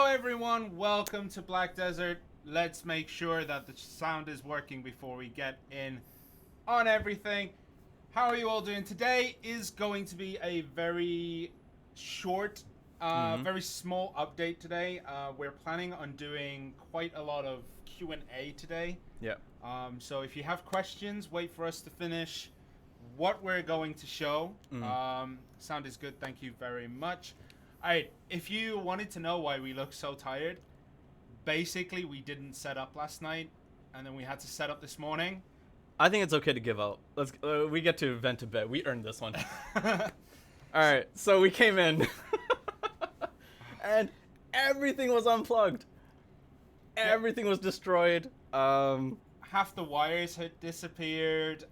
Everyone, welcome to Black Desert. Let's make sure that the sound is working before we get in on everything. How are you all doing? Today is going to be a very short, very small update today. We're planning on doing quite a lot of Q&A today. Yeah. So if you have questions, wait for us to finish what we're going to show. Sound is good. Thank you very much. Alright, if you wanted to know why we look so tired, basically we didn't set up last night, and then we had to set up this morning. I think it's okay to give out. Let's. We get to vent a bit. We earned this one. Alright, so we came in, and everything was unplugged. Everything was destroyed. Half the wires had disappeared,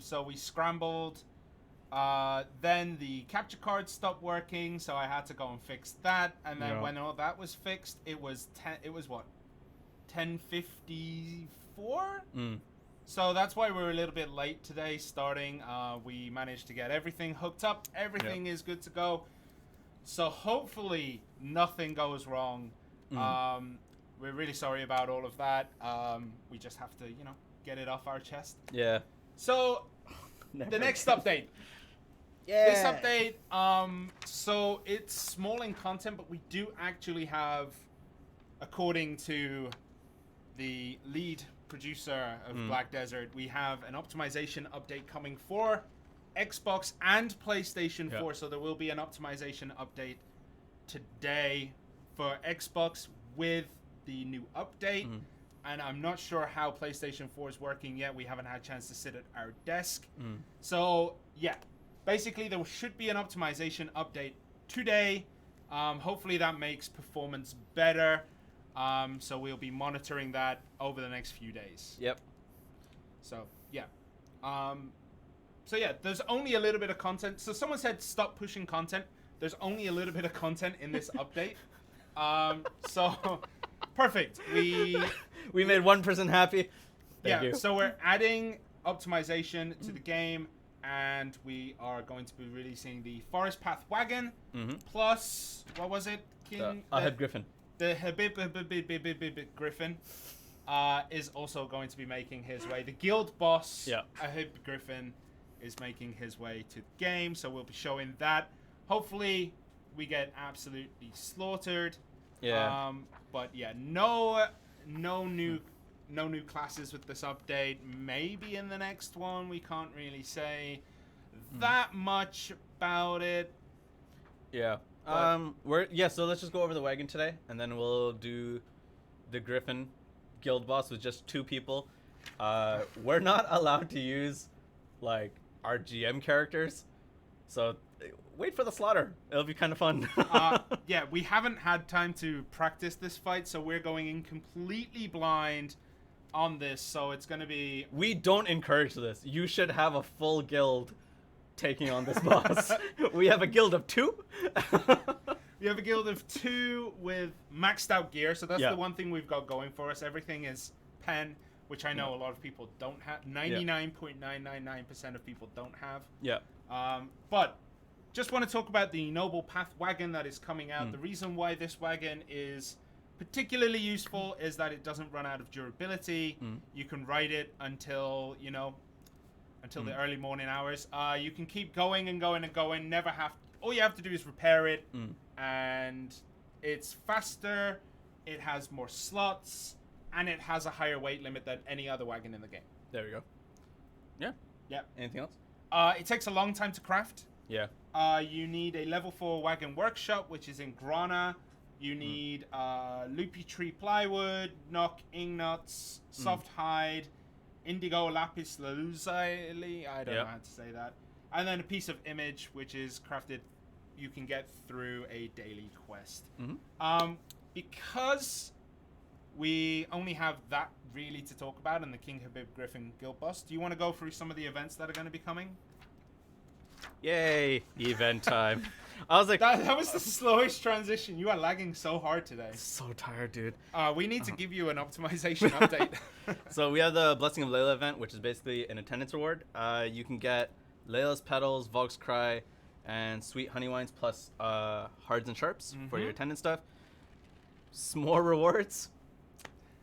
so we scrambled. Then the capture card stopped working, so I had to go and fix that. And then when all that was fixed, it was what, 10:54. So that's why we're a little bit late today starting. We managed to get everything hooked up. Everything is good to go. So hopefully nothing goes wrong. We're really sorry about all of that. We just have to, get it off our chest. Yeah. So the next update. Yeah. This update, so it's small in content, but we do actually have, according to the lead producer of Black Desert, we have an optimization update coming for Xbox and PlayStation 4. So there will be an optimization update today for Xbox with the new update. And I'm not sure how PlayStation 4 is working yet. We haven't had a chance to sit at our desk. So, yeah. Basically, there should be an optimization update today. Hopefully that makes performance better. So we'll be monitoring that over the next few days. Yep. So, yeah. There's only a little bit of content. So someone said stop pushing content. There's only a little bit of content in this update. So, perfect. We made one person happy. Thank you. So we're adding optimization to the game. And we are going to be releasing the Forest Path Wagon, plus, what was it? Ahib Griffon. The Ahib Griffon is also going to be making his way. The guild boss, Ahib Griffon, is making his way to the game, so we'll be showing that. Hopefully, we get absolutely slaughtered. Yeah. But yeah, no new classes with this update. Maybe in the next one. We can't really say that much about it. Yeah. So let's just go over the wagon today, and then we'll do the Griffin guild boss with just 2 people. We're not allowed to use like our GM characters, so wait for the slaughter. It'll be kind of fun. Yeah, we haven't had time to practice this fight, so we're going in completely blind on this. So it's going to be... We don't encourage this. You should have a full guild taking on this boss. We have a guild of 2. We have a guild of 2 with maxed out gear, so that's Yeah. the one thing we've got going for us. Everything is pen, which I know a lot of people don't have. 99.999% of people don't have. Yeah. But just want to talk about the Noble Path Wagon that is coming out. The reason why this wagon is particularly useful is that it doesn't run out of durability. You can ride it until, you know, until the early morning hours. You can keep going and going and going. Never have... All you have to do is repair it. And it's faster, it has more slots, and it has a higher weight limit than any other wagon in the game. There we go. Yeah. Yeah. Anything else? It takes a long time to craft. Yeah. You need a level 4 wagon workshop, which is in Grana. You need loopy tree plywood, knock ingnuts, soft hide, indigo lapis lazuli. I don't know how to say that. And then a piece of image, which is crafted. You can get through a daily quest. Because we only have that really to talk about in the King Habib Griffon Guild Boss, do you want to go through some of the events that are going to be coming? Yay! Event time. I was like... That was the slowest transition. You are lagging so hard today. So tired, dude. We need to give you an optimization update. So we have the Blessing of Layla event, which is basically an attendance reward. You can get Layla's Petals, Volk's Cry, and Sweet Honey Wines plus Hards and Sharps for your attendance stuff. S'more rewards.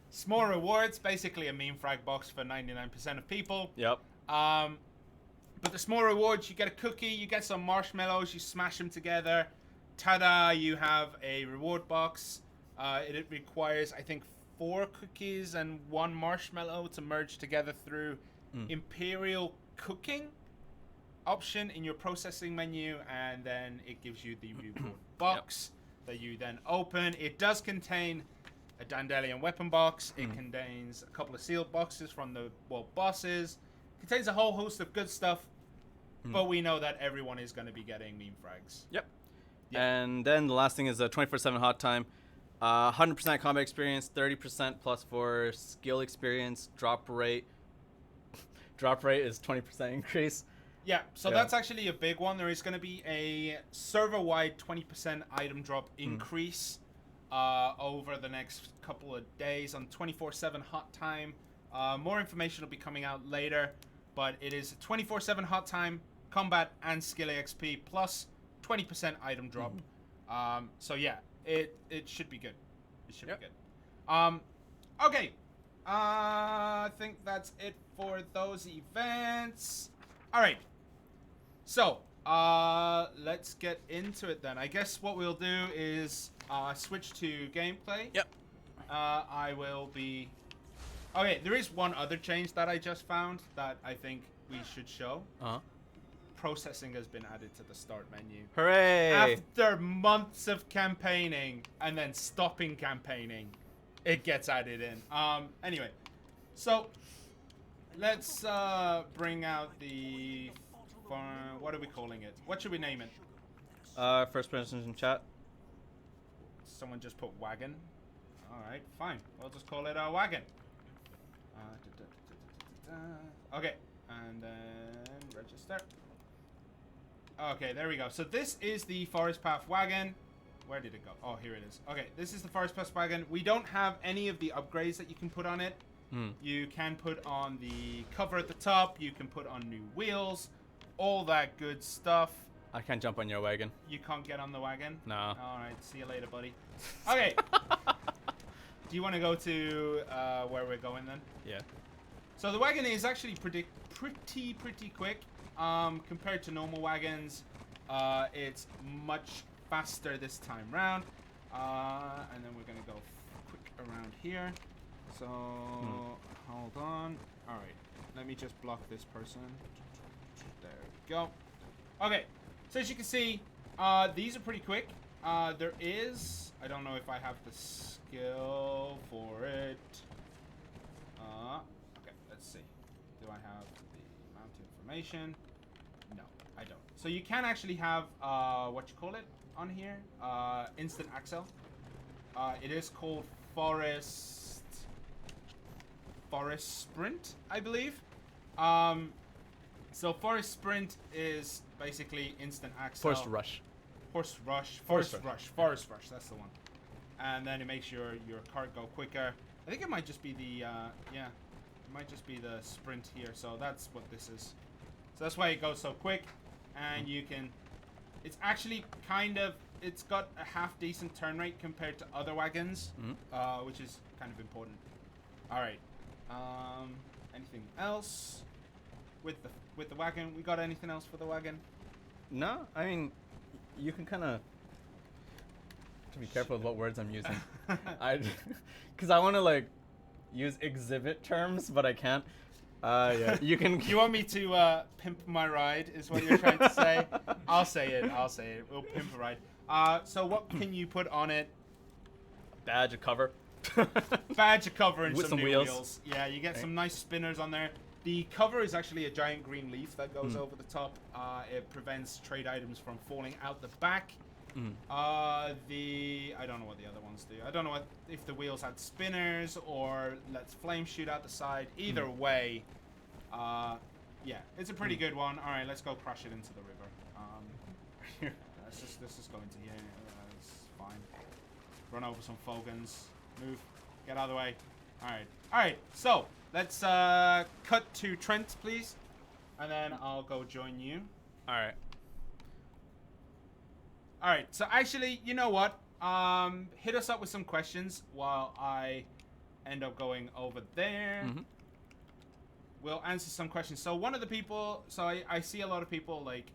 S'more rewards, basically a meme frag box for 99% of people. Yep. But the s'more rewards, you get a cookie, you get some marshmallows, you smash them together. Ta-da, you have a reward box. It requires, I think, 4 cookies and 1 marshmallow to merge together through Imperial Cooking option in your processing menu, and then it gives you the reward box that you then open. It does contain a Dandelion weapon box. It contains a couple of sealed boxes from the world bosses. It contains a whole host of good stuff, but we know that everyone is going to be getting meme frags. Yep. And then the last thing is a 24/7 hot time. 100% combat experience, 30% plus for skill experience. Drop rate. Drop rate is 20% increase. Yeah, so that's actually a big one. There is going to be a server-wide 20% item drop increase over the next couple of days on 24/7 hot time. More information will be coming out later, but it is 24/7 hot time, combat, and skill AXP plus 20% item drop. So yeah, it should be good. It should be good. Okay, I think that's it for those events. All right. So, let's get into it then. I guess what we'll do is switch to gameplay. Yep. I will be... Okay, there is one other change that I just found that I think we should show. Processing has been added to the start menu. Hooray! After months of campaigning and then stopping campaigning, it gets added in. Anyway, so let's bring out the... what are we calling it? What should we name it? First person in chat. Someone just put Wagon. Alright, fine. We'll just call it Wagon. Okay, and then register. Okay, there we go. So this is the Forest Path Wagon. Where did it go? Oh, here it is. Okay, this is the Forest Path Wagon. We don't have any of the upgrades that you can put on it. You can put on the cover at the top. You can put on new wheels. All that good stuff. I can't jump on your wagon. You can't get on the wagon? No. Alright, see you later, buddy. Okay. Do you want to go to where we're going then? Yeah. So the wagon is actually pretty quick. Compared to normal wagons, it's much faster this time round. And then we're going to go quick around here. So, hold on. Alright, let me just block this person. There we go. Okay, so as you can see, these are pretty quick. There is... I don't know if I have the skill for it. Okay, let's see. Do I have the mount information? No, I don't. So you can actually have what you call it on here, instant axle. It is called Forest Sprint, I believe. So Forest Sprint is basically instant axle. Forest Rush. Forest Rush. That's the one. And then it makes your cart go quicker. I think it might just be the it might just be the sprint here. So that's what this is. So that's why it goes so quick, and you can. It's actually it's got a half decent turn rate compared to other wagons, which is kind of important. All right. Anything else with the wagon? We got anything else for the wagon? No, I mean, you can kind of to be careful with what words I'm using. Because I want to like use exhibit terms, but I can't. Yeah, you can. You want me to pimp my ride? Is what you're trying to say? I'll say it. We'll pimp a ride. So what can you put on it? Badge, a cover. Badge, a cover, and With some some new wheels. wheels. Yeah, you get some nice spinners on there. The cover is actually a giant green leaf that goes over the top. It prevents trade items from falling out the back. I don't know what the other ones do. I don't know if the wheels had spinners or lets flame shoot out the side. Either way, yeah, it's a pretty good one. All right, let's go crash it into the river. let's just go into here. It's fine. Run over some Fogans. Move. Get out of the way. All right. So let's cut to Trent, please, and then I'll go join you. All right. All right, so actually, you know what? Hit us up with some questions while I end up going over there. We'll answer some questions. So one of the people, I see a lot of people like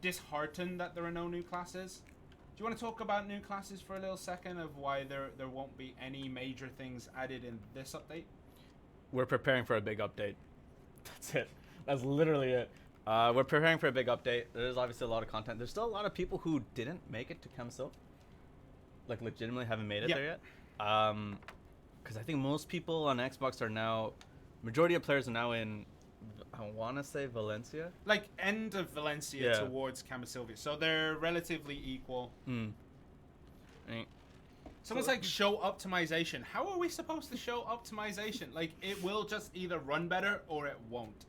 disheartened that there are no new classes. Do you want to talk about new classes for a little second of why there won't be any major things added in this update? We're preparing for a big update. That's it. That's literally it. We're preparing for a big update. There's obviously a lot of content. There's still a lot of people who didn't make it to Chem-Sil. Like, legitimately haven't made it there yet. Because I think most people on Xbox are now... Majority of players are now in... I want to say Valencia? Like, end of Valencia towards Camasilvia. So they're relatively equal. Someone's like, show optimization. How are we supposed to show optimization? Like, it will just either run better or it won't.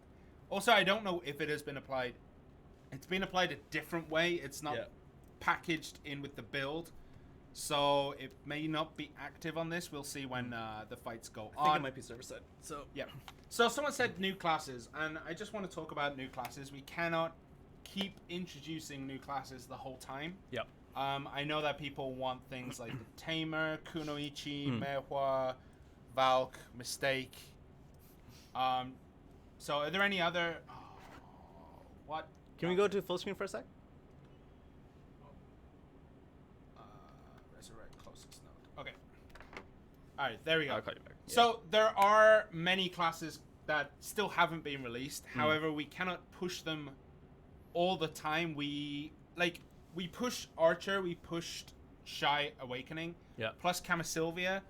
Also, I don't know if it has been applied. It's been applied a different way. It's not packaged in with the build. So it may not be active on this. We'll see when the fights go on. I think it might be server side. So, yeah. So someone said new classes, and I just want to talk about new classes. We cannot keep introducing new classes the whole time. Yep. I know that people want things like the Tamer, Kunoichi, Mehua, Valk, Mistake. So are there any other... what? Can we go to full screen for a sec? Resurrect closest node. Okay. Alright, there we go. I'll call you back. So there are many classes that still haven't been released. However, we cannot push them all the time. We pushed Archer, we pushed Shy Awakening, plus Camasilvia,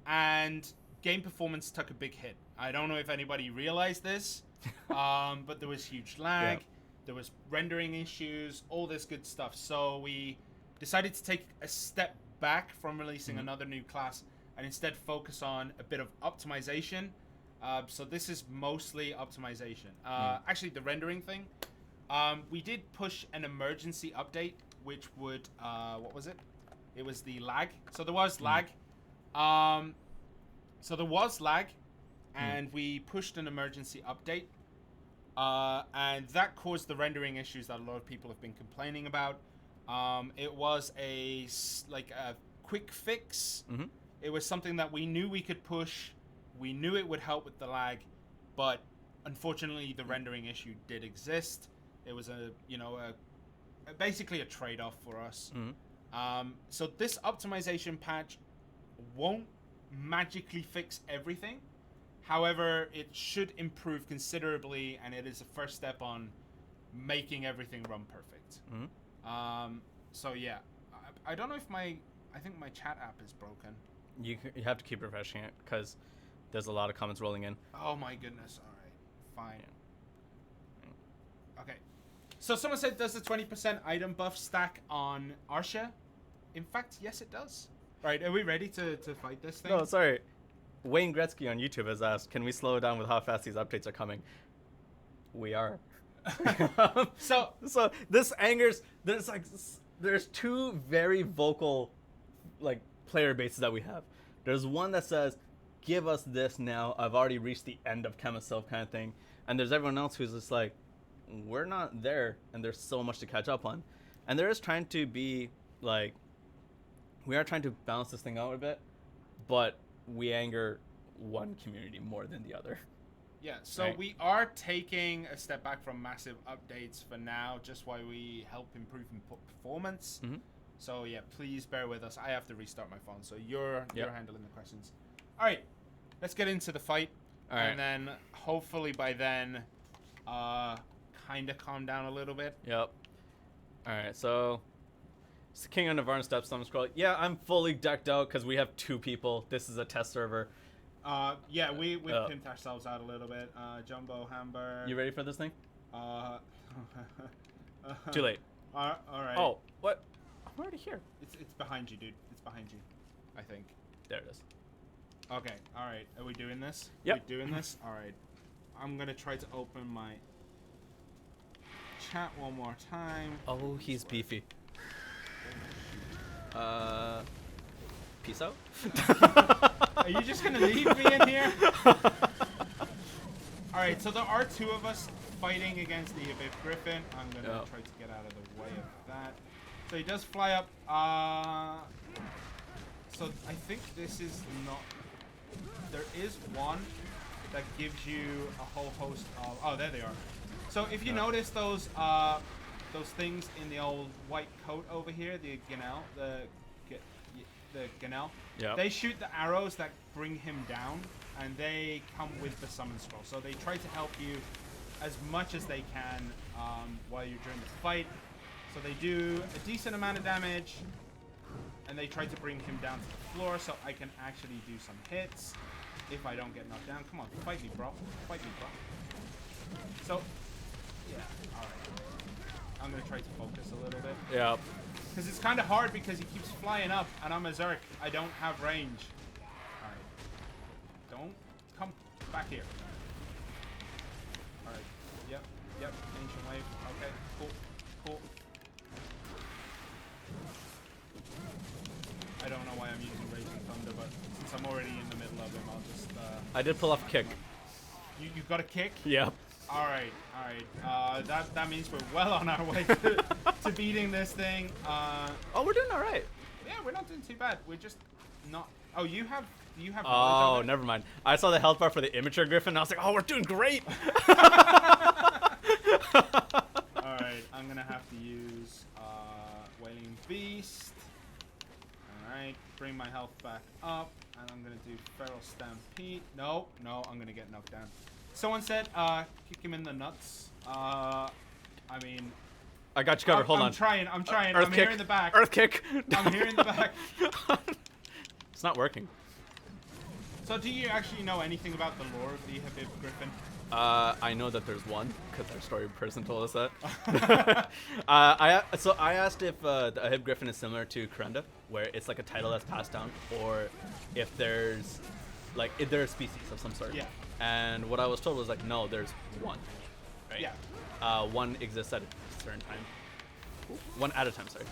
and game performance took a big hit. I don't know if anybody realized this, but there was huge lag, there was rendering issues, all this good stuff. So we decided to take a step back from releasing another new class and instead focus on a bit of optimization. So this is mostly optimization. Actually, the rendering thing, we did push an emergency update, which would, what was it? It was the lag. So there was lag. And we pushed an emergency update, and that caused the rendering issues that a lot of people have been complaining about. It was a quick fix. It was something that we knew we could push. We knew it would help with the lag, but unfortunately the rendering issue did exist. It was basically a trade-off for us. So this optimization patch won't magically fix everything. However, it should improve considerably, and it is a first step on making everything run perfect. So yeah, I don't know if I think my chat app is broken. You have to keep refreshing it because there's a lot of comments rolling in. Oh my goodness! All right, fine. Okay, So someone said, does the 20% item buff stack on Arsha? In fact, yes, it does. Right, are we ready to fight this thing? No, sorry. Wayne Gretzky on YouTube has asked, can we slow down with how fast these updates are coming? We are. So this angers. There's two very vocal, like, player bases that we have. There's one that says, give us this now. I've already reached the end of Chemistov kind of thing. And there's everyone else who's just like, we're not there, and there's so much to catch up on. And there is trying to be, like, we are trying to balance this thing out a bit, but we anger one community more than the other. Yeah, so right. We are taking a step back from massive updates for now, just while we help improve performance. Mm-hmm. So yeah, please bear with us. I have to restart my phone, so you're Yep. handling the questions. All right, let's get into the fight, All right. and then hopefully by then, kind of calm down a little bit. Yep. All right, so it's the King of Navarre steps on scroll. Yeah, I'm fully decked out because we have 2 people. This is a test server. Yeah, we've pimped ourselves out a little bit. Jumbo Hamburg. You ready for this thing? Uh, Too late. all right. Oh, what? I'm already here. It's behind you, dude. It's behind you. I think. There it is. Okay. All right. Are we doing this? Yep. Are we doing this? All right. I'm gonna try to open my chat one more time. Oh, he's beefy. Peace out. Are you just gonna leave me in here? All right. So there are 2 of us fighting against the Ahib Griffon. I'm gonna try to get out of the way of that. So he does fly up. So I think this is not. There is one that gives you a whole host of. Oh, there they are. So if you notice those things in the old white coat over here, the Ganel, the Ganel, they shoot the arrows that bring him down, and they come with the summon scroll. So they try to help you as much as they can while you're during the fight. So they do a decent amount of damage, and they try to bring him down to the floor so I can actually do some hits if I don't get knocked down. Come on, fight me, bro. Fight me, bro. So, yeah, alright. I'm going to try to focus a little bit. Yeah. Because it's kind of hard because he keeps flying up, and I'm a Zerk. I don't have range. Alright. Don't come back here. Alright. Yep. Ancient wave. Okay. Cool. I don't know why I'm using Raging Thunder, but since I'm already in the middle of him, I'll just... I did pull off a kick. You got a kick? Yep. Alright. That means we're well on our way to beating this thing. Oh, we're doing alright. Yeah, we're not doing too bad. We're just not... Oh, you have knowledge Oh, of it? never mind. I saw the health bar for the immature Griffin, and I was like, oh, we're doing great! Alright, I'm gonna have to use Wailing Beast. Alright, bring my health back up, and I'm gonna do Feral Stampede. No, I'm gonna get knocked down. Someone said, kick him in the nuts. I mean... I got you covered, hold on. I'm trying. Earth I'm kick. here in the back. Earth kick! I'm here in the back. It's not working. So do you actually know anything about the lore of the Ahib Griffon? I know that there's one, because our story person told us that. So I asked if the Ahib Griffon is similar to Kurenda, where it's like a title that's passed down, or if there's, like, if they're a species of some sort. Yeah. And what I was told was, like, no, there's one. Right? Yeah. One exists at a certain time. One at a time, sorry.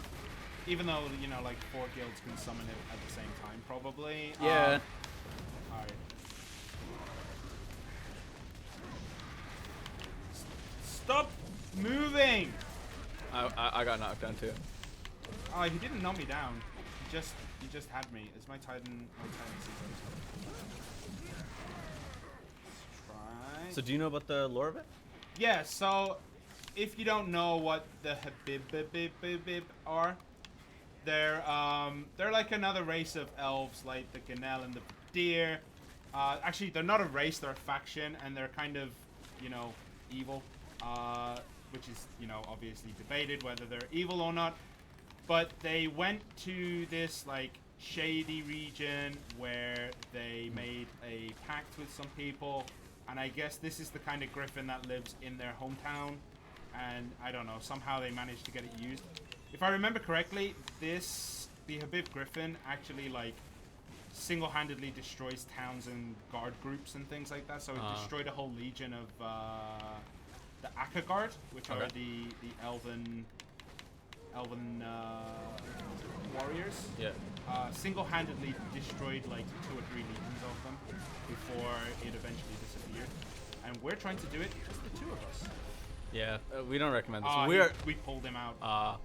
Even though, you know, like 4 guilds can summon it at the same time, probably. Yeah. Alright. Stop moving! I got knocked down too. Oh, he didn't knock me down. He just had me. It's my Titan sequence. Let's try. So do you know about the lore of it? Yeah, so if you don't know what the Habib are, they're like another race of elves, like the Ganel and the Deer. Actually, they're not a race; they're a faction, and they're kind of, you know, evil. Which is, you know, obviously debated whether they're evil or not. But they went to this like shady region where they made a pact with some people, and I guess this is the kind of griffin that lives in their hometown. and I don't know, somehow they managed to get it used. If I remember correctly, the Ahib Griffon actually like single-handedly destroys towns and guard groups and things like that. So it destroyed a whole legion of the Aka Guard, which are the elven warriors. Yeah. Single-handedly destroyed like 2 or 3 legions of them before it eventually disappeared. And we're trying to do it, just the 2 of us. Yeah, we don't recommend this. We pulled him out.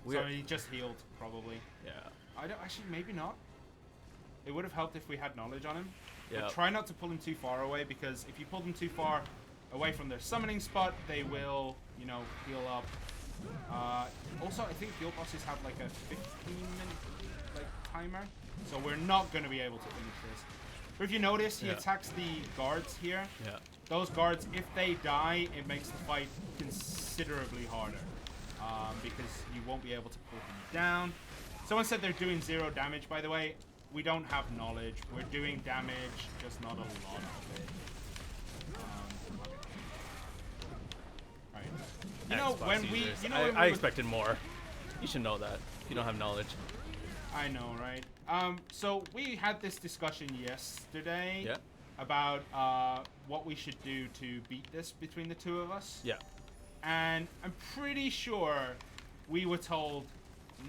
So he just healed, probably. Yeah. I don't actually, maybe not. It would have helped if we had knowledge on him. Yeah. But try not to pull him too far away, because if you pull them too far away from their summoning spot, they will, you know, heal up. Also, I think guild bosses have like a 15-minute like timer, so we're not going to be able to finish this. But if you notice, he attacks the guards here. Yeah. Those guards, if they die, it makes the fight considerably harder, because you won't be able to pull them down. Someone said they're doing 0 damage, by the way. We don't have knowledge. We're doing damage, just not a lot of it. Alright. You know, when we... You know, I expected more. You should know that. You don't have knowledge. I know, right? So we had this discussion yesterday about what we should do to beat this between the 2 of us. Yeah. And I'm pretty sure we were told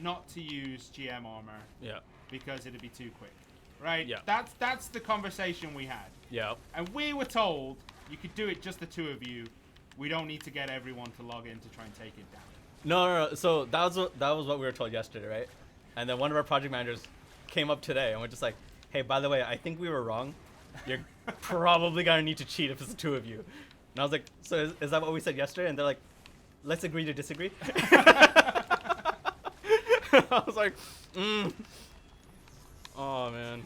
not to use GM armor. Yeah. Because it'd be too quick. Right? Yeah. That's the conversation we had. Yeah. And we were told you could do it just the 2 of you. We don't need to get everyone to log in to try and take it down. No. So that was what we were told yesterday, right? And then one of our project managers came up today and we're just like, hey, by the way, I think we were wrong. You're probably gonna need to cheat if it's the 2 of you. And I was like, so is that what we said yesterday? And they're like, let's agree to disagree. I was like, oh man.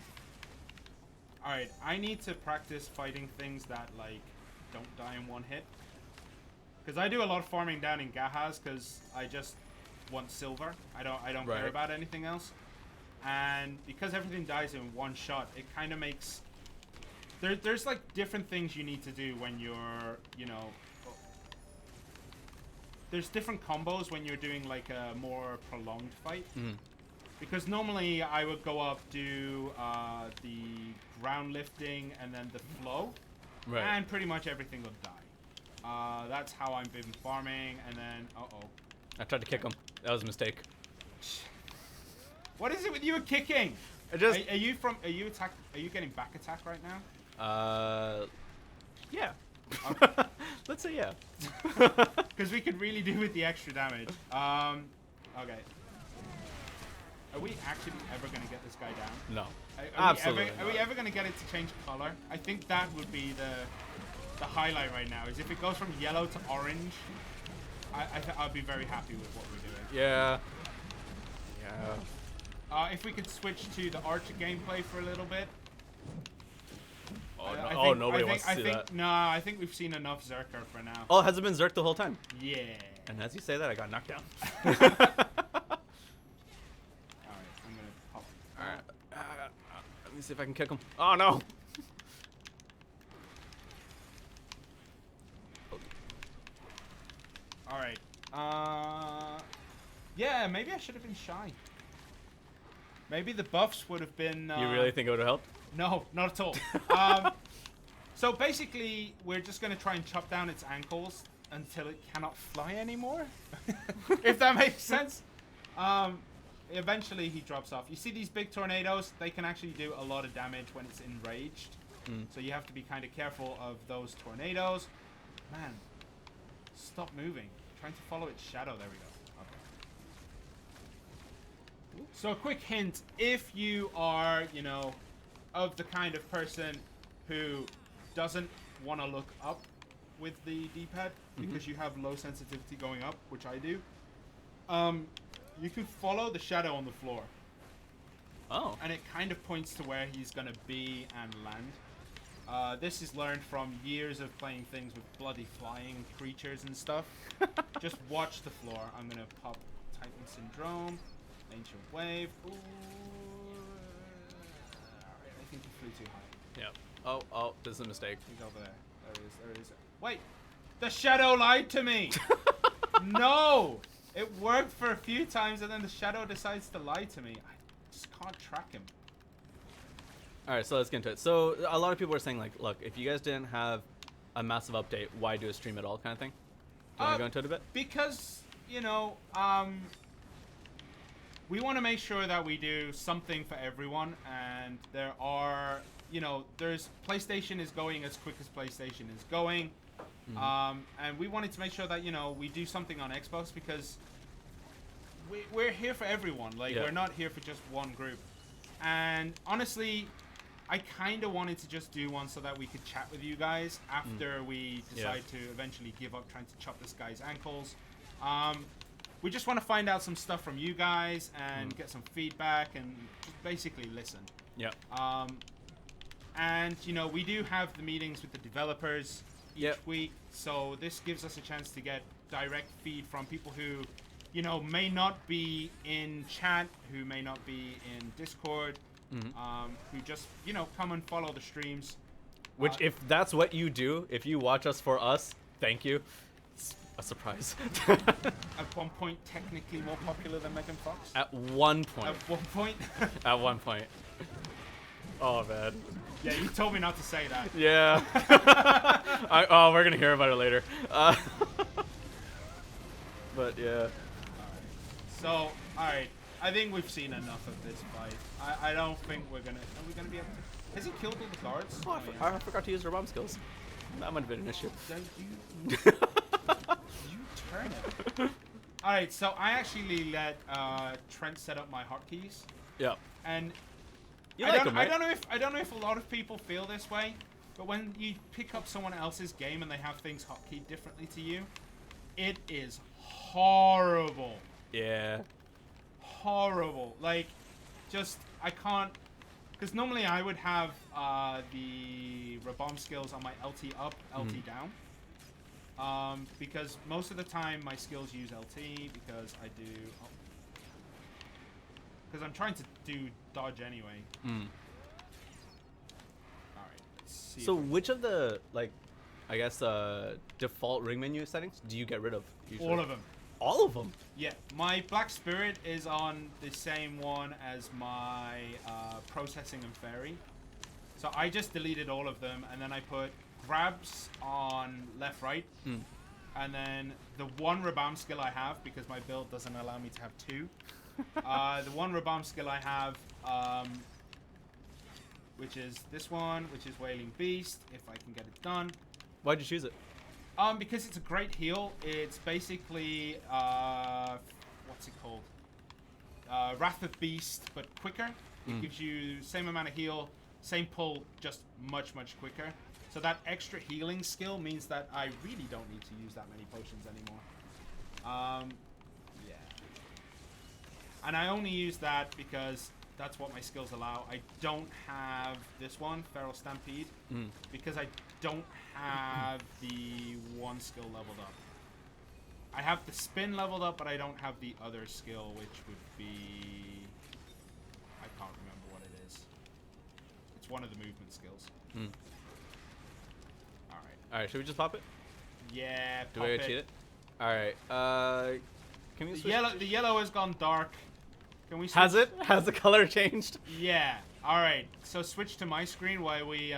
Alright, I need to practice fighting things that like don't die in 1 hit. Because I do a lot of farming down in Gahaz because I just want silver. I don't care about anything else. And because everything dies in 1 shot, it kind of makes... There's like different things you need to do when you're, you know... There's different combos when you're doing like a more prolonged fight. Because normally I would go up, do the ground lifting and then the flow. Right. And pretty much everything will die. That's how I've been farming, and then I tried to kick him. That was a mistake. What is it with you and kicking? I just Are you getting back attack right now? Yeah. Okay. Let's say yeah. Because we could really do with the extra damage. Okay. Are we actually ever gonna get this guy down? No. Are we ever gonna get it to change color? I think that would be the highlight right now. Is if it goes from yellow to orange, I'd be very happy with what we're doing. Yeah. If we could switch to the Archer gameplay for a little bit. Nobody wants to see that. No, I think we've seen enough Zerker for now. Oh, has it been Zerk the whole time? Yeah. And as you say that, I got knocked down. Alright, I'm gonna pop. Alright. Let me see if I can kick him. Oh, no. Alright. Yeah, maybe I should have been shy. Maybe the buffs would have been... You really think it would have helped? No, not at all. So basically, we're just going to try and chop down its ankles until it cannot fly anymore. If that makes sense. Eventually, he drops off. You see these big tornadoes? They can actually do a lot of damage when it's enraged. So you have to be kind of careful of those tornadoes. Man, stop moving. Trying to follow its shadow. There we go. Okay. So a quick hint, if you are, you know, of the kind of person who doesn't want to look up with the D-pad because you have low sensitivity going up, which I do, you can follow the shadow on the floor. Oh. And it kind of points to where he's going to be and land. This is learned from years of playing things with bloody flying creatures and stuff. Just watch the floor. I'm going to pop Titan Syndrome, Ancient Wave. Ooh. Alright, I think he flew too high. Yeah. Oh, this is a mistake. He's over there. There it is. There it is. Wait! The shadow lied to me. No, it worked for a few times, and then the shadow decides to lie to me. I just can't track him. All right, so let's get into it. So a lot of people are saying like, look, if you guys didn't have a massive update, why do a stream at all, kind of thing? Do you want to go into it a bit? Because we want to make sure that we do something for everyone, and there are, there's PlayStation is going as quick as PlayStation is going, and we wanted to make sure that we do something on Xbox because we're here for everyone. Like we're not here for just one group, and honestly, I kind of wanted to just do one so that we could chat with you guys after we decide to eventually give up trying to chop this guy's ankles. We just want to find out some stuff from you guys and get some feedback and just basically listen. Yeah. And we do have the meetings with the developers each week, so this gives us a chance to get direct feed from people who, may not be in chat, who may not be in Discord, who just come and follow the streams. Which, if that's what you do, if you watch us for us, thank you. A surprise. At one point, technically more popular than Megan Fox. At one point. At one point. At one point. Oh man. Yeah, you told me not to say that. Yeah. We're gonna hear about it later. But yeah. Alright. So, alright. I think we've seen enough of this fight. I don't think we're gonna. Are we gonna be able to? Has he killed all the guards? Oh, I forgot to use their bomb skills. That might have been an issue. You turn it. Alright, so I actually let Trent set up my hotkeys. Yeah. And I don't know if a lot of people feel this way, but when you pick up someone else's game and they have things hotkeyed differently to you, it is horrible. Yeah. Horrible. Like, just I can't. Because normally I would have the bomb skills on my LT up, LT down. Because most of the time my skills use LT because I do. Because I'm trying to do dodge anyway. Alright, let's see. So which of the, I guess, default ring menu settings do you get rid of usually? All of them. All of them? Yeah, my Black Spirit is on the same one as my Processing and Fairy. So I just deleted all of them, and then I put grabs on left, right. And then the one Rabam skill I have, because my build doesn't allow me to have two. The one Rabam skill I have, which is this one, which is Wailing Beast, if I can get it done. Why'd you choose it? Because it's a great heal. It's basically, what's it called? Wrath of Beast, but quicker. It gives you same amount of heal, same pull, just much, much quicker. So that extra healing skill means that I really don't need to use that many potions anymore. Yeah. And I only use that because that's what my skills allow. I don't have this one, Feral Stampede, because I don't have the one skill leveled up. I have the spin leveled up, but I don't have the other skill, which would be... I can't remember what it is. It's one of the movement skills. Alright. Alright, should we just pop it? Yeah, Do we cheat it? Alright, can we switch? The yellow has gone dark. Can we switch? Has it? Has the color changed? Yeah. Alright, so switch to my screen while we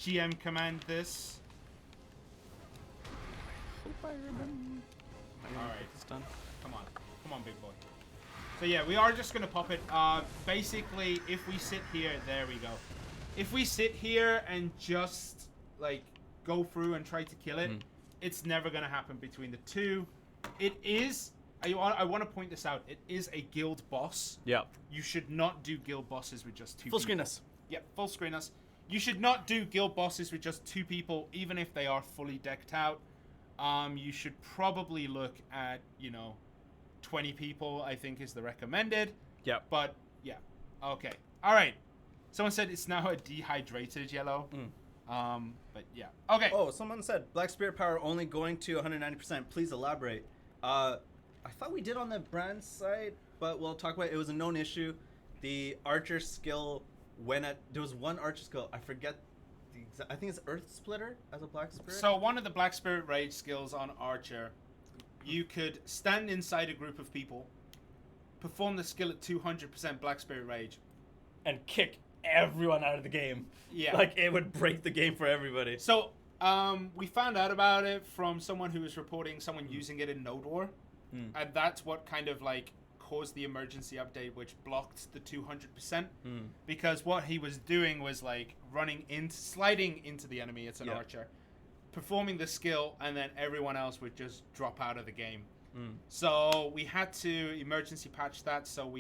GM command this. Alright. It's done. Come on, big boy. So yeah, we are just gonna pop it. Basically, if we sit here, there we go. If we sit here and just go through and try to kill it, it's never gonna happen between the two. It is. I want to point this out. It is a guild boss. Yeah. You should not do guild bosses with just two. Full screen us. Yep, full screen us. You should not do guild bosses with just two people, even if they are fully decked out. You should probably look at 20 people. I think is the recommended. Yep. But yeah. Okay. All right. Someone said it's now a dehydrated yellow. But yeah. Okay. Oh, someone said Black Spirit power only going to 190%. Please elaborate. I thought we did on the brand side, but we'll talk about it. It was a known issue. The archer skill there was one archer skill. I forget I think it's Earth Splitter as a Black Spirit. So one of the Black Spirit Rage skills on Archer, you could stand inside a group of people, perform the skill at 200% Black Spirit Rage, And kick everyone out of the game. Yeah. Like, it would break the game for everybody. So we found out about it from someone who was reporting someone using it in Node War, and that's what kind of like caused the emergency update, which blocked the 200%. Because what he was doing was like sliding into the enemy. It's an archer, performing the skill, and then everyone else would just drop out of the game. So we had to emergency patch that. So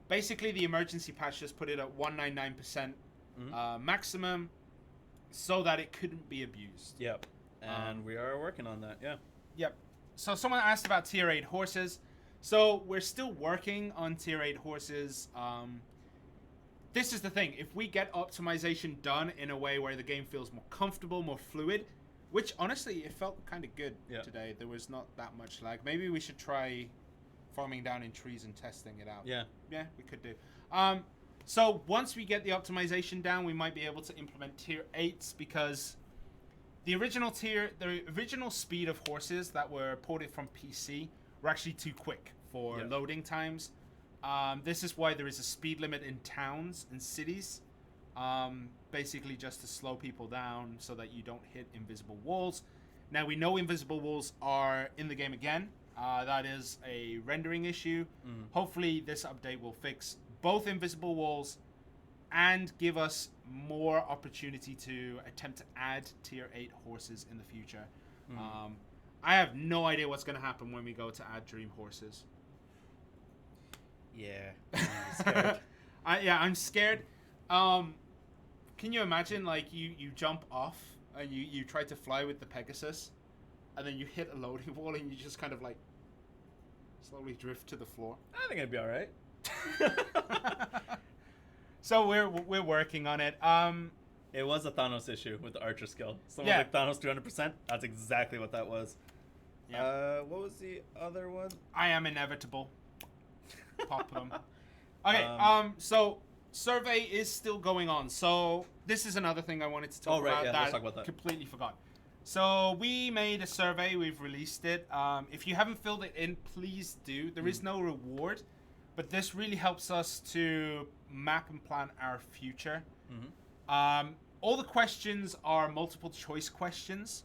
basically the emergency patch just put it at 199% maximum, so that it couldn't be abused. Yep. And we are working on that, yeah. Yep. So someone asked about tier 8 horses. So we're still working on tier 8 horses. This is the thing. If we get optimization done in a way where the game feels more comfortable, more fluid, which honestly, it felt kind of good today. There was not that much lag. Maybe we should try farming down in trees and testing it out. Yeah. Yeah, we could do. So once we get the optimization down, we might be able to implement tier 8s, because the original speed of horses that were ported from PC were actually too quick for loading times. This is why there is a speed limit in towns and cities, basically just to slow people down so that you don't hit invisible walls. Now we know invisible walls are in the game again. That is a rendering issue. Hopefully this update will fix both invisible walls and give us more opportunity to attempt to add tier 8 horses in the future. I have no idea what's going to happen when we go to add dream horses. Yeah. I'm scared. I'm scared. Can you imagine, like, you jump off and you try to fly with the Pegasus, and then you hit a loading wall and you just kind of like slowly drift to the floor? I think it'd be all right. So we're working on it. It was a Thanos issue with the Archer skill. Someone like Thanos 200%. That's exactly what that was. Yeah. What was the other one? I am inevitable. Pop them. Okay. So survey is still going on. So this is another thing I wanted to talk about. Let's talk about that. Completely forgot. So we made a survey. We've released it. If you haven't filled it in, please do. There is no reward, but this really helps us to map and plan our future. All the questions are multiple choice questions.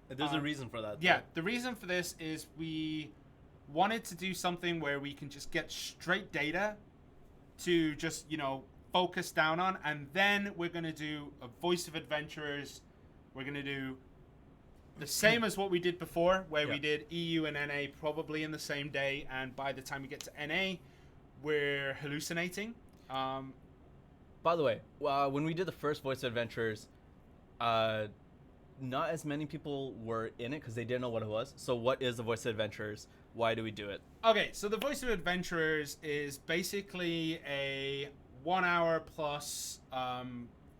There's a reason for that. Yeah, the reason for this is we wanted to do something where we can just get straight data to just, focus down on, and then we're going to do a Voice of Adventurers. We're going to do the same as what we did before, where we did EU and NA probably in the same day, and by the time we get to NA, we're hallucinating. By the way, when we did the first Voice of Adventurers, not as many people were in it because they didn't know what it was. So what is the Voice of Adventurers? Why do we do it? Okay, so the Voice of Adventurers is basically a 1 hour plus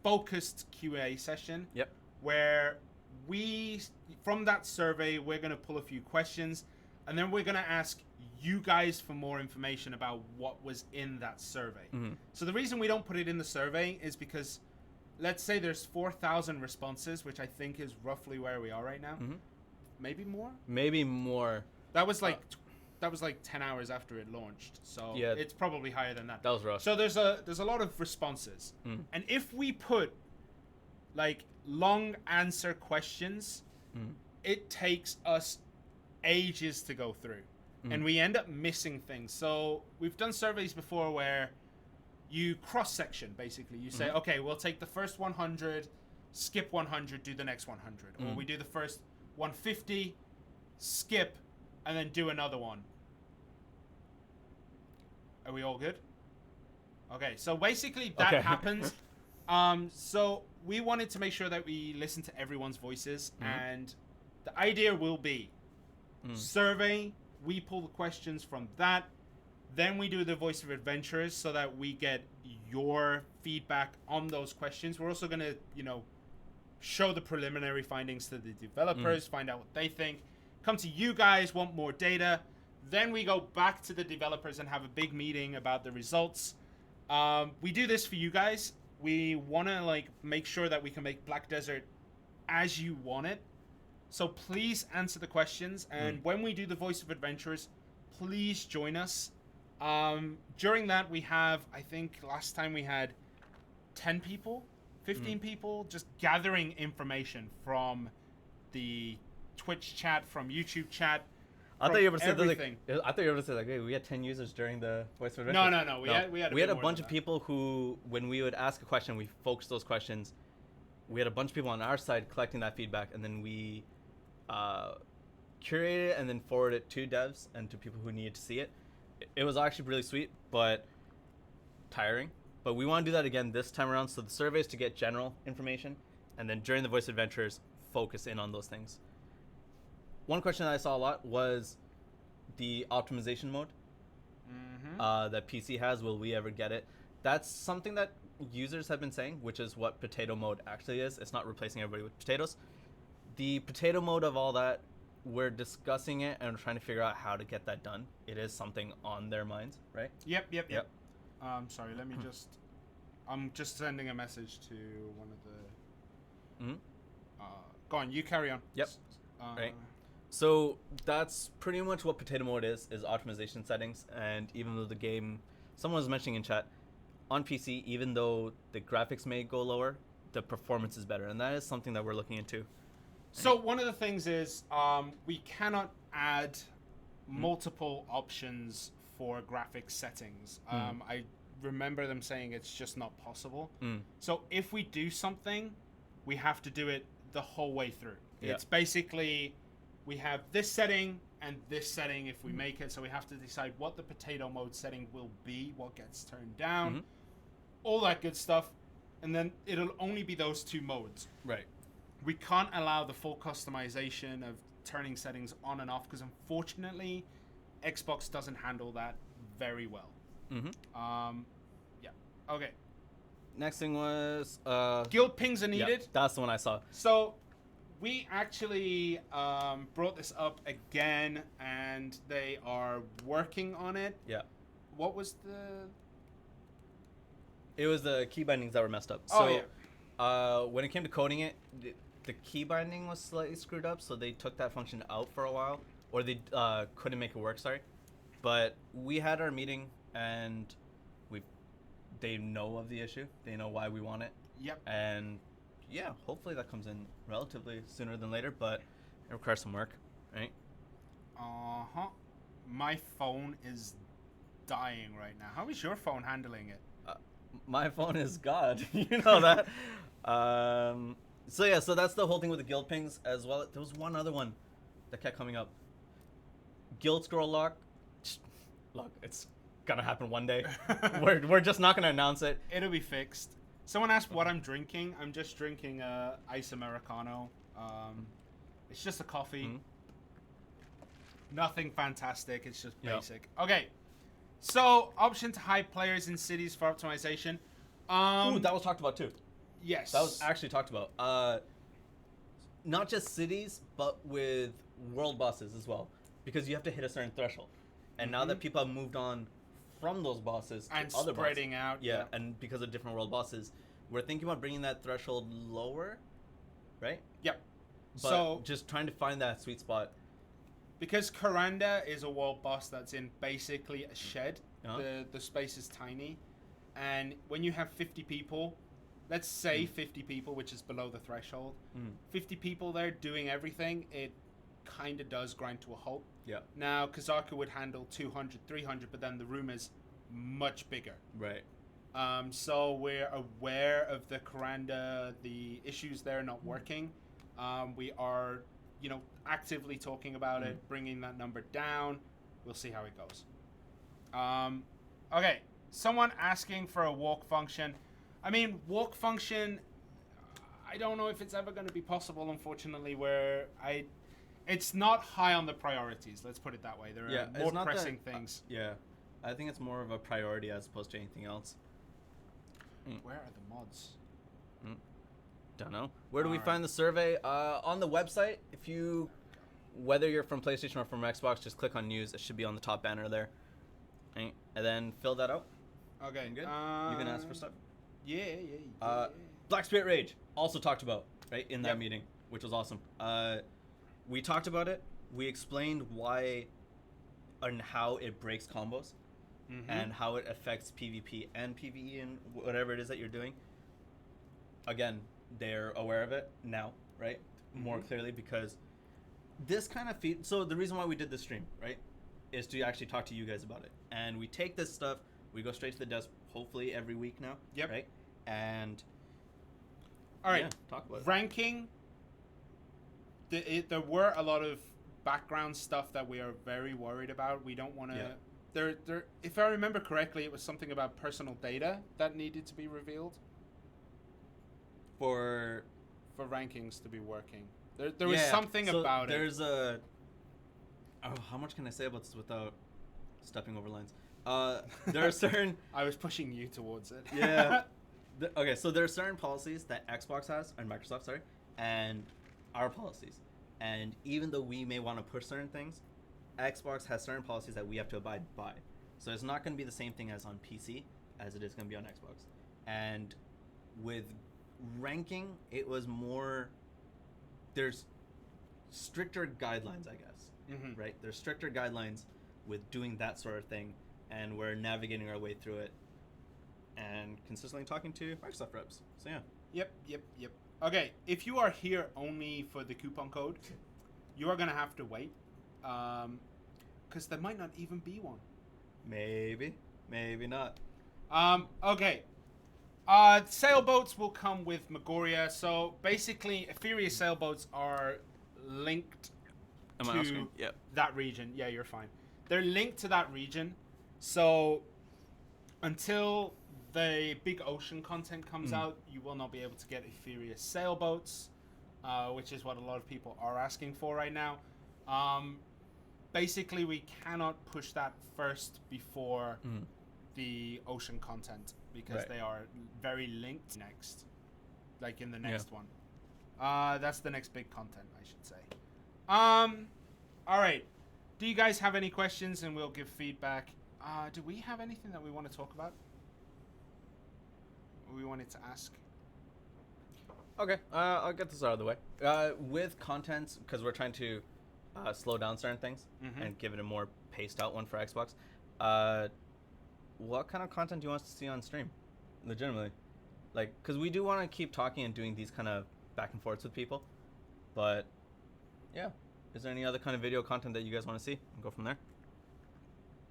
focused QA session. Yep. Where from that survey, we're going to pull a few questions, and then we're going to ask you guys for more information about what was in that survey. So the reason we don't put it in the survey is because, let's say there's 4,000 responses, which I think is roughly where we are right now. Maybe more? Maybe more. That was like 10 hours after it launched, so it's probably higher than that. That was rough. So there's a lot of responses, and if we put like long answer questions, it takes us ages to go through, and we end up missing things. So we've done surveys before where you cross section, basically. You say, okay, we'll take the first 100, skip 100, do the next 100, or we do the first 150, skip, and then do another one. Are we all good? Okay, so basically that happens. So we wanted to make sure that we listen to everyone's voices, and the idea will be survey, we pull the questions from that, then we do the Voice of Adventurers so that we get your feedback on those questions. We're also going to, show the preliminary findings to the developers, find out what they think, come to you guys, want more data, then we go back to the developers and have a big meeting about the results. We do this for you guys. we want to like make sure that we can make Black Desert as you want it. So please answer the questions, and when we do the Voice of Adventurers, please join us. During that, we have, I think last time we had 10 people, 15 people, just gathering information from the Twitch chat, from YouTube chat. I thought you were everything. I thought you were going to say like, hey, we had 10 users during the Voice of Adventure. No. We had a bunch of people who, when we would ask a question, we focused those questions. We had a bunch of people on our side collecting that feedback, and then we curated it and then forwarded it to devs and to people who needed to see it. It was actually really sweet, but tiring. But we want to do that again this time around. So the survey is to get general information, and then during the Voice Adventures, focus in on those things. One question that I saw a lot was the optimization mode that PC has. Will we ever get it? That's something that users have been saying, which is what potato mode actually is. It's not replacing everybody with potatoes. The potato mode of all that, we're discussing it and trying to figure out how to get that done. It is something on their minds, right? Yep. Sorry, let me just... I'm just sending a message to one of the... Go on, you carry on. Yep. Right. So that's pretty much what potato mode is optimization settings. And even though the game... Someone was mentioning in chat, on PC, even though the graphics may go lower, the performance is better. And that is something that we're looking into. So one of the things is we cannot add multiple options for graphics settings. I remember them saying it's just not possible. So if we do something, we have to do it the whole way through. Yeah. It's basically we have this setting and this setting if we make it. So we have to decide what the potato mode setting will be, what gets turned down, all that good stuff. And then it'll only be those two modes. Right. We can't allow the full customization of turning settings on and off because unfortunately Xbox doesn't handle that very well. Yeah. Okay. Next thing was Guild pings are needed. Yeah, that's the one I saw. So we actually brought this up again and they are working on it. Yeah. What was the... It was the key bindings that were messed up. Oh, so, yeah. When it came to coding it, the key binding was slightly screwed up, so they took that function out for a while, or they couldn't make it work. Sorry, but we had our meeting, and they know of the issue. They know why we want it. Yep. And yeah, hopefully that comes in relatively sooner than later, but it requires some work, right? My phone is dying right now. How is your phone handling it? My phone is God. You know that. So yeah, so that's the whole thing with the guild pings as well. There was one other one that kept coming up. Guild scroll lock. Look, it's gonna happen one day. we're just not gonna announce it. It'll be fixed. Someone asked what I'm drinking. I'm just drinking ice Americano. It's just a coffee. Nothing fantastic. It's just basic. Okay. So, option to hide players in cities for optimization. Ooh, that was talked about too. Yes. That was actually talked about. Not just cities, but with world bosses as well. Because you have to hit a certain threshold. And now that people have moved on from those bosses and to other spreading bosses, out. Yeah, and because of different world bosses, we're thinking about bringing that threshold lower, right? Yep. But so, just trying to find that sweet spot. Because Karanda is a world boss that's in basically a shed. The space is tiny. And when you have 50 people, let's say 50 people, which is below the threshold, 50 people there doing everything, it kind of does grind to a halt. Yeah. Now, Kazaku would handle 200, 300, but then the room is much bigger. Right. So we're aware of the Karanda, the issues there not working. We are, actively talking about it, bringing that number down. We'll see how it goes. Okay, someone asking for a walk function. I mean, walk function, I don't know if it's ever going to be possible, unfortunately, it's not high on the priorities, let's put it that way. There are more pressing things. Yeah, I think it's more of a priority as opposed to anything else. Where are the mods? Don't know. Where do we find the survey? On the website. Whether you're from PlayStation or from Xbox, just click on news. It should be on the top banner there. And then fill that out. Okay. Good. You can ask for stuff. Black Spirit Rage also talked about right in that Yep. meeting, which was awesome. We talked about it. We explained why and how it breaks combos Mm-hmm. and how it affects PvP and PvE and whatever it is that you're doing. Again, they're aware of it now, right? More Mhm. clearly because this kind of so the reason why we did this stream, right, is to actually talk to you guys about it. And we take this stuff, we go straight to the desk, hopefully every week now. Yep. Right? And All right. yeah, talk about it. Ranking. There were a lot of background stuff that we are very worried about. We don't want to. Yeah. There. If I remember correctly, it was something about personal data that needed to be revealed For for rankings to be working. There was Yeah, something so about it. there's a how much can I say about this without stepping over lines? There are certain I was pushing you towards it. yeah. Okay, so there are certain policies that Xbox has and Microsoft, sorry, and our policies. And even though we may want to push certain things, Xbox has certain policies that we have to abide by. So it's not going to be the same thing as on PC as it is going to be on Xbox. And with ranking, it was more there's stricter guidelines, I guess. Mm-hmm. Right? There's stricter guidelines with doing that sort of thing, and we're navigating our way through it and consistently talking to Microsoft reps. So yeah. Yep. Okay, if you are here only for the coupon code, you are going to have to wait. Because there might not even be one. Maybe not. Okay. Sailboats will come with Magoria. So basically, Etheria sailboats are linked Am I to asking? Yep. that region. Yeah, you're fine. They're linked to that region. So until the big ocean content comes out, you will not be able to get Etheria sailboats, which is what a lot of people are asking for right now. Basically, we cannot push that first before the ocean content because Right. they are very linked next, like in the next one. That's the next big content, I should say. All right. Do you guys have any questions? And we'll give feedback. Do we have anything that we want to talk about? We wanted to ask. Okay, I'll get this out of the way. With contents, because we're trying to slow down certain things Mhm. and give it a more paced out one for Xbox. What kind of content do you want us to see on stream? Legitimately, like, because we do want to keep talking and doing these kind of back and forths with people, but yeah, is there any other kind of video content that you guys want to see? And go from there.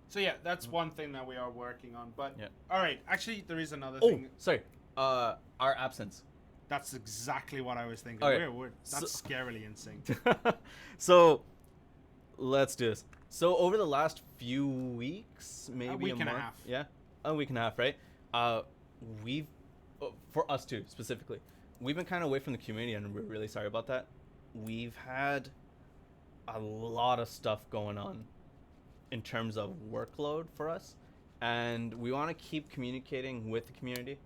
So yeah, that's one thing that we are working on. But Yeah. all right, actually, there is another Oh, thing. sorry. Our absence. That's exactly what I was thinking. Okay. That's scarily in sync. So, let's do this. So over the last few weeks, maybe week and a month, half. yeah, a week and a half, right? We've, for us too specifically, we've been kind of away from the community, and we're really sorry about that. We've had a lot of stuff going on in terms of workload for us, and we want to keep communicating with the community,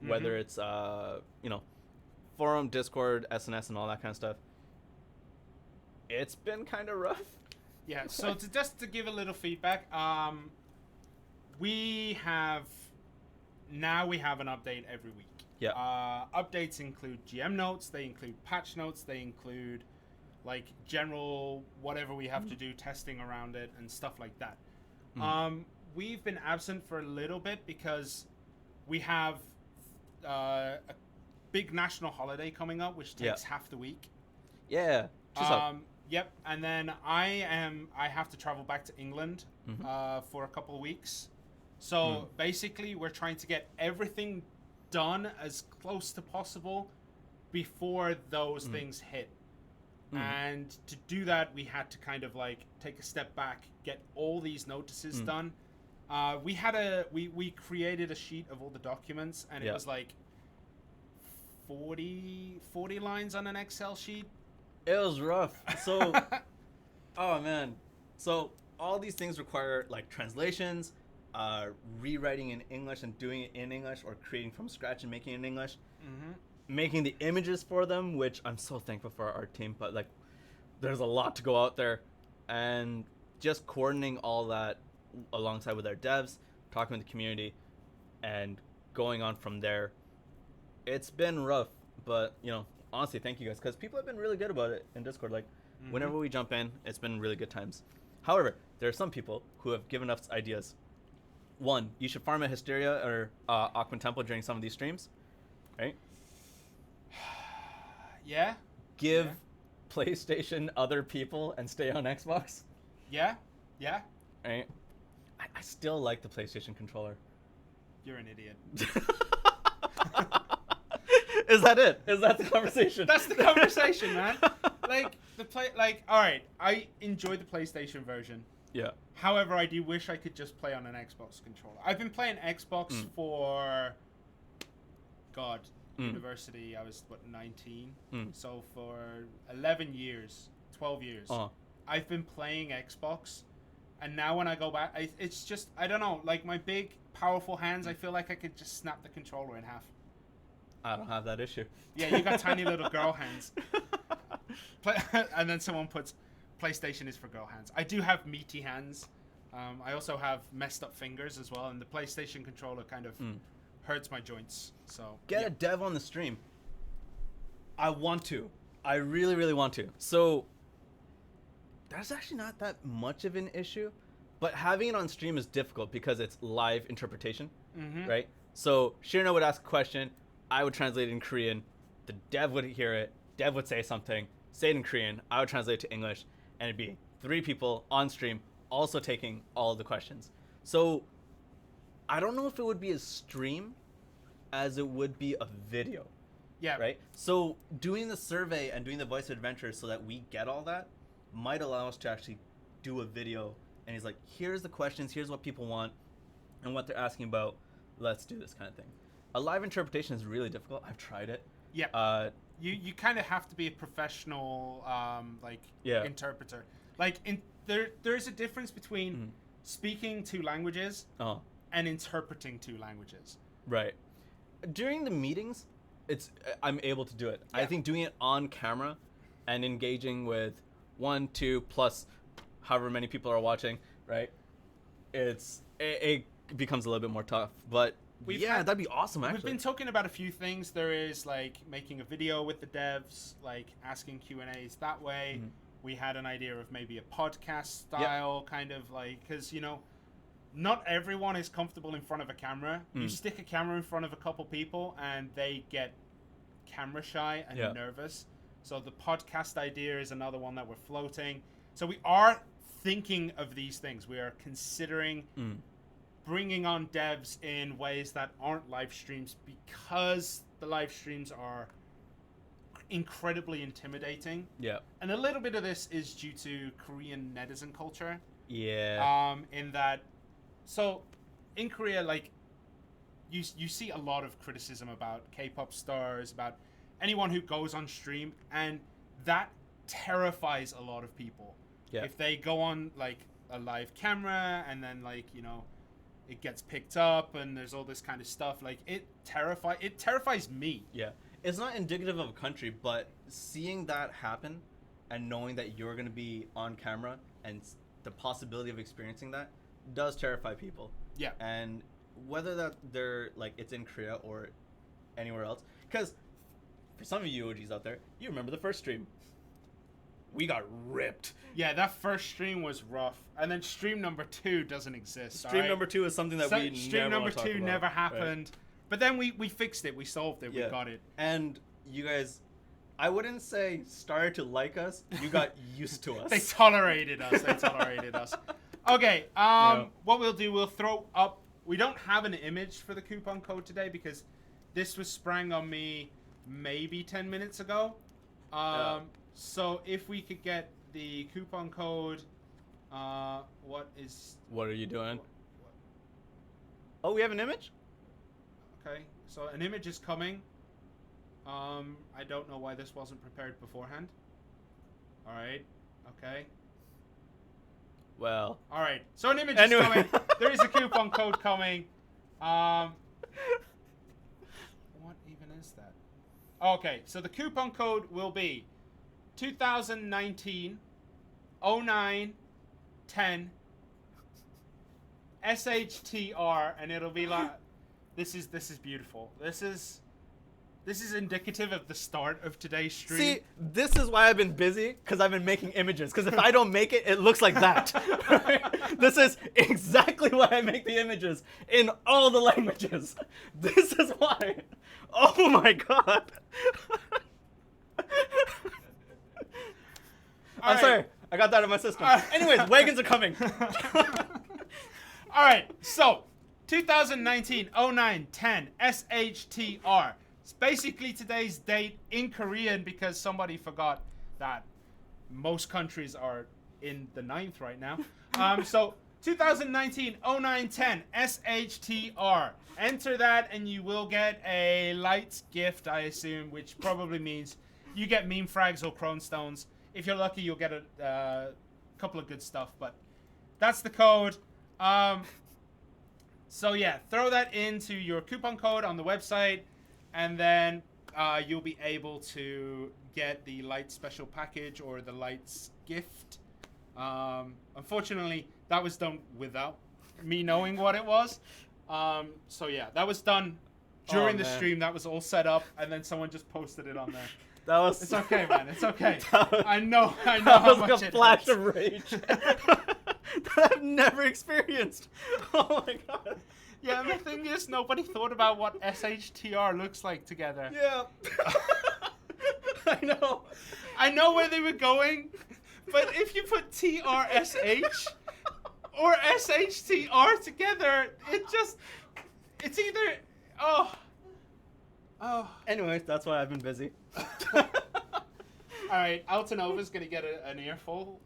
whether it's forum, Discord, SNS, and all that kind of stuff. It's been kind of rough. Yeah. So just to give a little feedback, we have an update every week. Yeah. Updates include GM notes. They include patch notes. They include like general whatever we have to do, testing around it and stuff like that. We've been absent for a little bit because we have a big national holiday coming up, which takes half the week. Yeah. Yep, and then I have to travel back to England for a couple of weeks. So basically, we're trying to get everything done as close to possible before those things hit. And to do that, we had to kind of like take a step back, get all these notices done. We created a sheet of all the documents, and it was like 40 lines on an Excel sheet. It was rough. So, oh man. So all these things require like translations, rewriting in English and doing it in English, or creating from scratch and making it in English. Making the images for them, which I'm so thankful for our team, but like there's a lot to go out there, and just coordinating all that alongside with our devs, talking with the community, and going on from there it's been rough, but honestly, thank you guys, because people have been really good about it in Discord. Like, whenever we jump in, it's been really good times. However, there are some people who have given us ideas. One, you should farm a Hysteria or Aquan Temple during some of these streams, right? Yeah. Give PlayStation other people and stay on Xbox. Yeah. Yeah. Right. I still like the PlayStation controller. You're an idiot. Is that it? Is that the conversation? That's the conversation, man. All right, I enjoy the PlayStation version. Yeah. However, I do wish I could just play on an Xbox controller. I've been playing Xbox for university. I was 19. So for 11 years, 12 years, I've been playing Xbox. And now when I go back, it's just, I don't know, like my big, powerful hands, I feel like I could just snap the controller in half. I don't have that issue. Yeah, you got tiny little girl hands. And then someone puts, PlayStation is for girl hands. I do have meaty hands. I also have messed up fingers as well. And the PlayStation controller kind of hurts my joints. So Get a dev on the stream. I want to. I really, really want to. So that's actually not that much of an issue, but having it on stream is difficult because it's live interpretation, right? So Shirna would ask a question, I would translate it in Korean, the dev would hear it, dev would say something, say it in Korean, I would translate it to English, and it'd be 3 people on stream also taking all of the questions. So I don't know if it would be a stream as it would be a video. Yeah. Right? So doing the survey and doing the voice of adventure so that we get all that might allow us to actually do a video, and he's like, here's the questions, here's what people want and what they're asking about, let's do this kind of thing. A live interpretation is really difficult. I've tried it. Yeah. You kind of have to be a professional interpreter. Like there's a difference between speaking 2 languages and interpreting 2 languages. Right. During the meetings, I'm able to do it. Yeah. I think doing it on camera and engaging with 1, 2 plus however many people are watching, right? It becomes a little bit more tough, but that'd be awesome. Actually, we've been talking about a few things. There is like making a video with the devs, like asking Q&As that way. We had an idea of maybe a podcast style kind of like, because not everyone is comfortable in front of a camera. You stick a camera in front of a couple people and they get camera shy and nervous. So the podcast idea is another one that we're floating. So we are thinking of these things. We are considering bringing on devs in ways that aren't live streams, because the live streams are incredibly intimidating. Yeah. And a little bit of this is due to Korean netizen culture. Yeah. In that, so in Korea, like you see a lot of criticism about K-pop stars, about anyone who goes on stream, and that terrifies a lot of people. Yeah. If they go on like a live camera and then like, it gets picked up and there's all this kind of stuff, like it terrifies me. Yeah. It's not indicative of a country, but seeing that happen and knowing that you're going to be on camera and the possibility of experiencing that does terrify people. Yeah. And whether that they're like it's in Korea or anywhere else, because for some of you OGs out there, you remember the first stream. We got ripped. Yeah, that first stream was rough. And then stream number 2 doesn't exist. Stream number 2 is something that stream number 2 never happened. Right. But then we fixed it. We solved it. Yeah. We got it. And you guys, I wouldn't say started to like us. You got used to us. They tolerated us. Okay. What we'll do, we'll throw up. We don't have an image for the coupon code today because this was sprang on me maybe 10 minutes ago. So if we could get the coupon code, what are you doing? Oh, we have an image? Okay, so an image is coming. I don't know why this wasn't prepared beforehand. All right, okay. Well. All right, so an image is coming. There is a coupon code coming. What even is that? Okay, so the coupon code will be 2019 09 10 SHTR, and it'll be like this is beautiful. This is This is indicative of the start of today's stream. See, this is why I've been busy, because I've been making images. Because if I don't make it, it looks like that. Right? This is exactly why I make the images in all the languages. This is why. Oh my god. I'm sorry. I got that out of my system. Anyways, wagons are coming. All right, so 2019 09 10 SHTR. It's basically today's date in Korean because somebody forgot that most countries are in the 9th right now. So 2019 09 10 SHTR. Enter that and you will get a lights gift, I assume, which probably means you get meme frags or crone stones. If you're lucky, you'll get a couple of good stuff, but that's the code. So yeah, throw that into your coupon code on the website, and then you'll be able to get the Lights special package or the Lights gift. Unfortunately, that was done without me knowing what it was. So yeah, that was done during the stream. That was all set up, and then someone just posted it on there. That was. It's okay, man. It's okay. I know That how was much like a it flash hurts. of rage that I've never experienced. Oh my god. Yeah, and the thing is, nobody thought about what SHTR looks like together. Yeah. I know. I know where they were going, but if you put TRSH or SHTR together, it's either, oh. Anyways, that's why I've been busy. Alright, Altanova's gonna get an earful.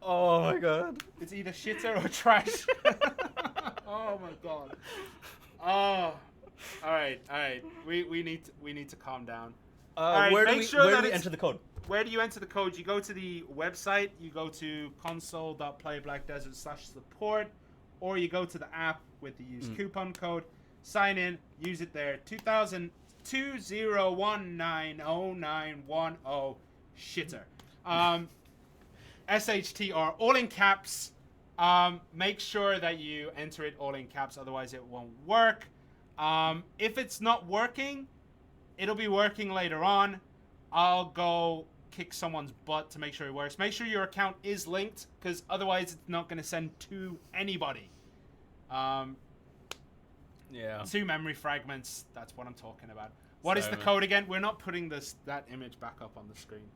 Oh my god. It's either shitter or trash. Oh my god. Oh. Alright. We need to calm down. Alright, where do make we, sure where that do we it's- enter the code? Where do you enter the code? You go to the website, you go to console.playblackdesert/support, or you go to the app with the use coupon code, sign in, use it there. 20190910 shitter. SHTR, all in caps. Make sure that you enter it all in caps, otherwise it won't work. If it's not working, it'll be working later on. I'll go kick someone's butt to make sure it works. Make sure your account is linked, because otherwise it's not going to send to anybody. Yeah. 2 memory fragments, that's what I'm talking about. What is the 7. code again? We're not putting that image back up on the screen.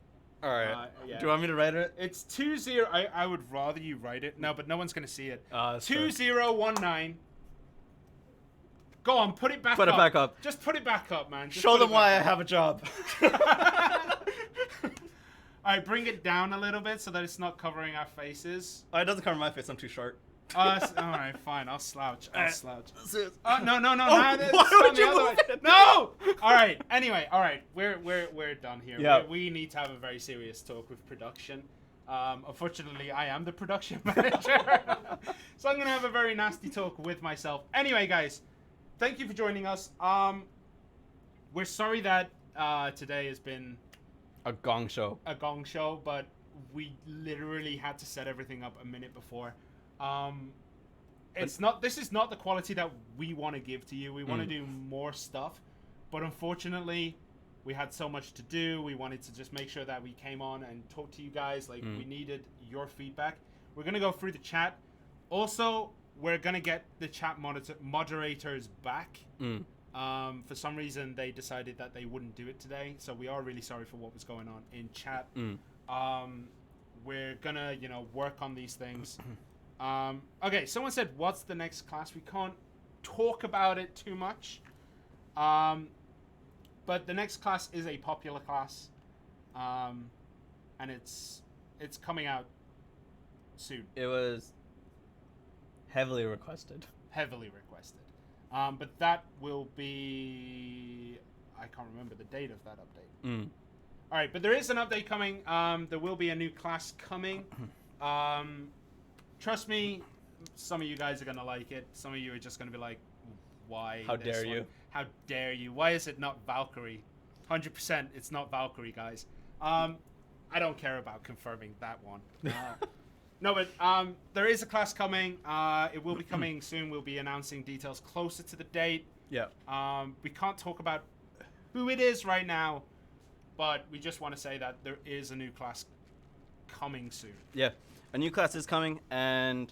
Alright. Yeah. Do you want me to write it? It's 20. I would rather you write it. No, but no one's going to see it. That's fair. 2019. Go on, put it back up. Put it back up. Just put it back up, man. Just Show put them it why I back have a job. up. Alright, bring it down a little bit so that it's not covering our faces. Oh, it doesn't cover my face. I'm too short. Alright, fine. I'll slouch. No. No. Oh, no, it's why on would the you other move way. it? No! Alright, anyway, alright. We're done here. Yeah. We need to have a very serious talk with production. Unfortunately, I am the production manager. So I'm going to have a very nasty talk with myself. Anyway, guys, thank you for joining us. We're sorry that today has been A gong show. a gong show, but we literally had to set everything up a minute before. This is not the quality that we want to give to you. We want to do more stuff, but unfortunately we had so much to do. We wanted to just make sure that we came on and talk to you guys. Like, we needed your feedback. We're going to go through the chat. Also, we're going to get the chat moderators back. For some reason, they decided that they wouldn't do it today. So we are really sorry for what was going on in chat. We're going to, work on these things. Okay, someone said, what's the next class? We can't talk about it too much. But the next class is a popular class. And it's coming out soon. It was heavily requested. Heavily requested. But that will be... I can't remember the date of that update. All right, but there is an update coming. There will be a new class coming. Trust me, some of you guys are going to like it. Some of you are just going to be like, why? How dare you? How dare you? Why is it not Valkyrie? 100% it's not Valkyrie, guys. I don't care about confirming that one. No, but there is a class coming. It will be coming soon. We'll be announcing details closer to the date. Yeah. We can't talk about who it is right now, but we just want to say that there is a new class coming soon. Yeah, a new class is coming, and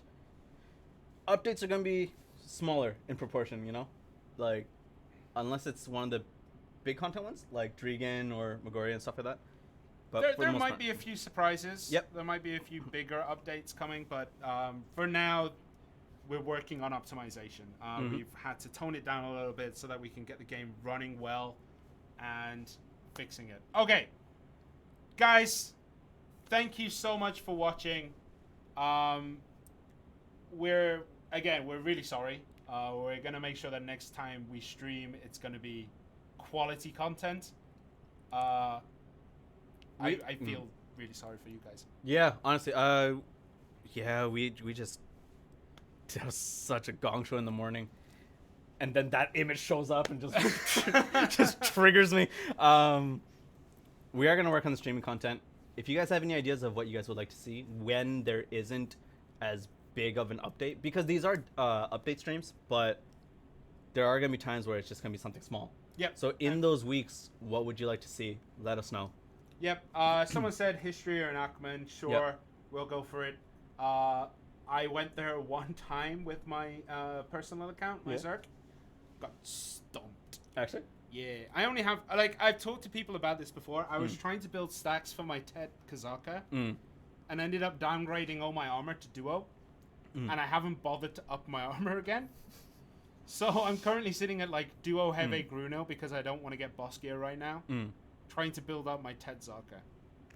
updates are gonna be smaller in proportion. You know, like unless it's one of the big content ones, like Drigan or Magori and stuff like that. But for the There most might part- be a few surprises. Yep. There might be a few bigger updates coming, but for now, we're working on optimization. We've had to tone it down a little bit so that we can get the game running well and fixing it. Okay, guys, thank you so much for watching. We're really sorry. We're gonna make sure that next time we stream, it's gonna be quality content. I feel really sorry for you guys. Yeah, honestly, yeah, we just that was such a gong show in the morning, and then that image shows up and just just triggers me. We are gonna work on the streaming content. If you guys have any ideas of what you guys would like to see when there isn't as big of an update, because these are update streams, but there are gonna be times where it's just gonna be something small. Yep. So in those weeks, what would you like to see? Let us know. Yep. Someone said history or an Ackman. Sure, Yep. we'll go for it. I went there one time with my personal account, my Yeah. Zerk. Got stomped. Actually. Yeah, I only have I've talked to people about this before. I was trying to build stacks for my Ted Kazaka, and ended up downgrading all my armor to duo, and I haven't bothered to up my armor again. So I'm currently sitting at like duo heavy Gruno because I don't want to get boss gear right now. Trying to build up my Ted Zarka.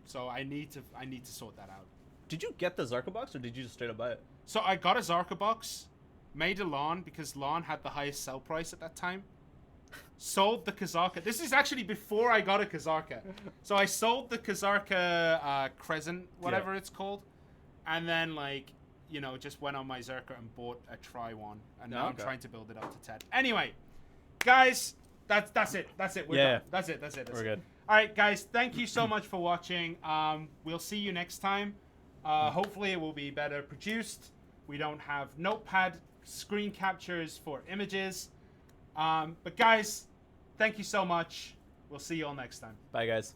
So I need to sort that out. Did you get the Zarka box or did you just straight up buy it? So I got a Zarka box, made a Lawn because Lawn had the highest sell price at that time. Sold the Kazarka. This is actually before I got a Kazarka. So I sold the Kazarka Crescent, whatever it's called, and then just went on my Zerka and bought a Tri-1, and now I'm trying to build it up to 10. Anyway, guys, that's it. We're done. That's it. We're good. All right, guys, thank you so much for watching. We'll see you next time. Hopefully it will be better produced. We don't have notepad screen captures for images. But guys, thank you so much. We'll see you all next time. Bye, guys.